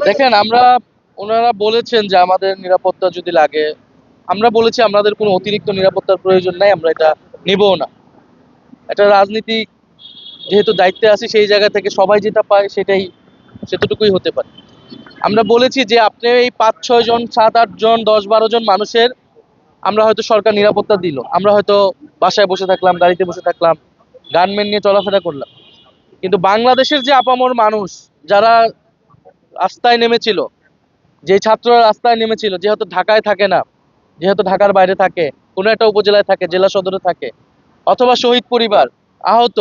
দেখেন ওনারা বলেছেন যে আমাদের নিরাপত্তা যদি লাগে, আমরা বলেছি আমাদের কোনো অতিরিক্ত নিরাপত্তার প্রয়োজন নাই, আমরা এটা নিবও না। এটা রাজনীতি, যেহেতু দায়িত্বে আছি সেই জায়গা থেকে সবাই যেটা পায় সেটাই, সেতটুকুই হতে পারে। আমরা বলেছি যে আপনি এই 5-6 জন 7-8 জন 10-12 জন মানুষের আমরা হয়তো সরকার নিরাপত্তা দিল, আমরা হয়তো বাসায় বসে থাকলাম, গাড়িতে বসে থাকলাম, গানম্যান নিয়ে চলাফেরা করলাম, কিন্তু বাংলাদেশের যে আপামর মানুষ যারা রাস্তায় নেমেছিল, যে ছাত্ররা রাস্তায় নেমেছিল, যেহেতু ঢাকায় থাকে না, যেহেতু ঢাকার বাইরে থাকে, কোনো একটা উপজেলায় থাকে, জেলা সদরে থাকে, অথবা শহীদ পরিবার, আহত,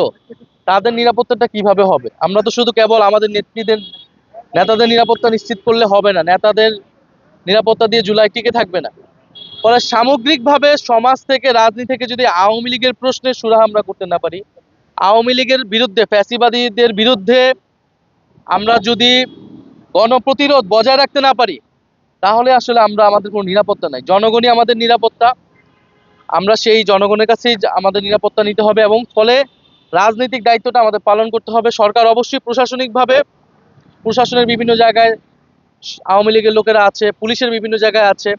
তাদের নিরাপত্তাটা কিভাবে হবে? আমরা তো শুধু কেবল আমাদের নেতাদের নিরাপত্তা নিশ্চিত করলে হবে না, নেতাদের নিরাপত্তা দিয়ে জুলাই টিকে থাকবে না। ফলে সামগ্রিকভাবে সমাজ থেকে, রাজনীতি থেকে যদি আওয়ামী লীগের প্রশ্নে সুরাহা আমরা করতে না পারি, আওয়ামী লীগের বিরুদ্ধে, ফ্যাসিবাদীদের বিরুদ্ধে আমরা যদি গণপ্রতিরোধ বজায় রাখতে না পারি, তাহলে আসলে আমাদের কোনো নিরাপত্তা নাই। জনগণই আমাদের নিরাপত্তা। আমরা সেই জনগণের কাছেই আমাদের নিরাপত্তা নিতে হবে, এবং ফলে রাজনৈতিক দায়িত্বটা আমাদের পালন করতে হবে। সরকার অবশ্যই প্রশাসনিকভাবে, প্রশাসনের বিভিন্ন জায়গায় আওয়ামী লীগের লোকেরা আছে, পুলিশের বিভিন্ন জায়গায় আছে,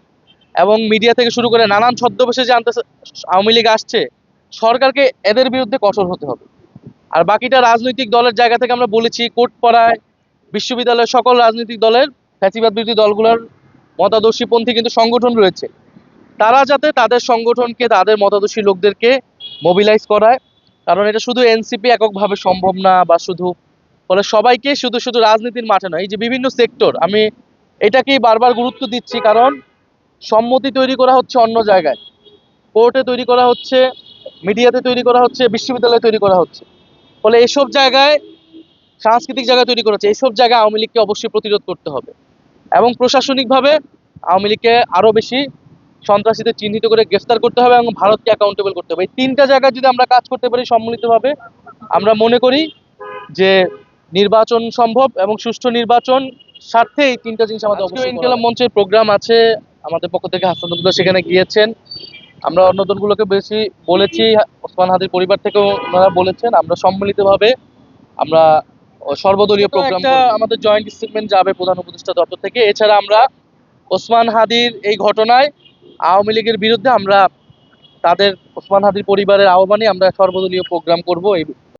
এবং মিডিয়া থেকে শুরু করে নানান ছদ্মবেশে যে আওয়ামী লীগ আসছে, সরকারকে এদের বিরুদ্ধে কঠোর হতে হবে। আর বাকিটা রাজনৈতিক দলের জায়গা থেকে আমরা বলেছি, কোর্ট পাড়ায়, বিশ্ববিদ্যালয়ের সকল রাজনৈতিক দলের, ফ্যাসিবাদ বিরোধী দলগুলোর মতাদর্শীপন্থী কিন্তু সংগঠন রয়েছে, তারা যাতে তাদের সংগঠনকে, তাদের মতাদর্শী লোকদেরকে মোবিলাইজ করায়। কারণ এটা শুধু এনসিপি এককভাবে সম্ভব না, বা শুধু, ফলে সবাইকে, শুধু শুধু রাজনীতির মাঠে নয়, এই যে বিভিন্ন সেক্টর, আমি এটাকেই বারবার গুরুত্ব দিচ্ছি, কারণ সম্মতি তৈরি করা হচ্ছে অন্য জায়গায়, কোর্টে তৈরি করা হচ্ছে, মিডিয়াতে তৈরি করা হচ্ছে, বিশ্ববিদ্যালয়ে তৈরি করা হচ্ছে। ফলে এসব জায়গায়, সাংস্কৃতিক জায়গায় তৈরি করা হচ্ছে, এইসব জায়গায় আওয়ামী লীগকে অবশ্যই প্রতিরোধ করতে হবে, এবং প্রশাসনিকভাবে আওয়ামী লীগকে আরো বেশি সন্ত্রাসীদের চিহ্নিত করে গ্রেফতার করতে হবে, এবং ভারতকে অ্যাকাউন্টেবল করতে হবে। এই তিনটা জায়গায় যদি আমরা কাজ করতে পারি সম্মিলিতভাবে, আমরা মনে করি যে নির্বাচন সম্ভব, এবং সুষ্ঠু নির্বাচন স্বার্থে এই তিনটা জিনিস আমাদের অবশ্যই। ইনকিলাব মঞ্চের প্রোগ্রাম আছে আমাদের পক্ষ থেকে, হাসানুল্লাহ সেখানে গিয়েছেন। আমরা অন্য দলগুলোকে বেশি বলেছি, ওসমান হাদির পরিবার থেকেও ওনারা বলেছেন, আমরা সম্মিলিতভাবে আমরা সর্বদলীয় প্রোগ্রাম, আমাদের জয়েন্ট স্টেটমেন্ট যাবে প্রধান উপদেষ্টা দপ্তর থেকে। এছাড়া আমরা ওসমান হাদির এই ঘটনায় আওয়ামী লীগের বিরুদ্ধে আমরা ওসমান হাদির পরিবারের আহ্বানে আমরা সর্বদলীয় প্রোগ্রাম করব। এই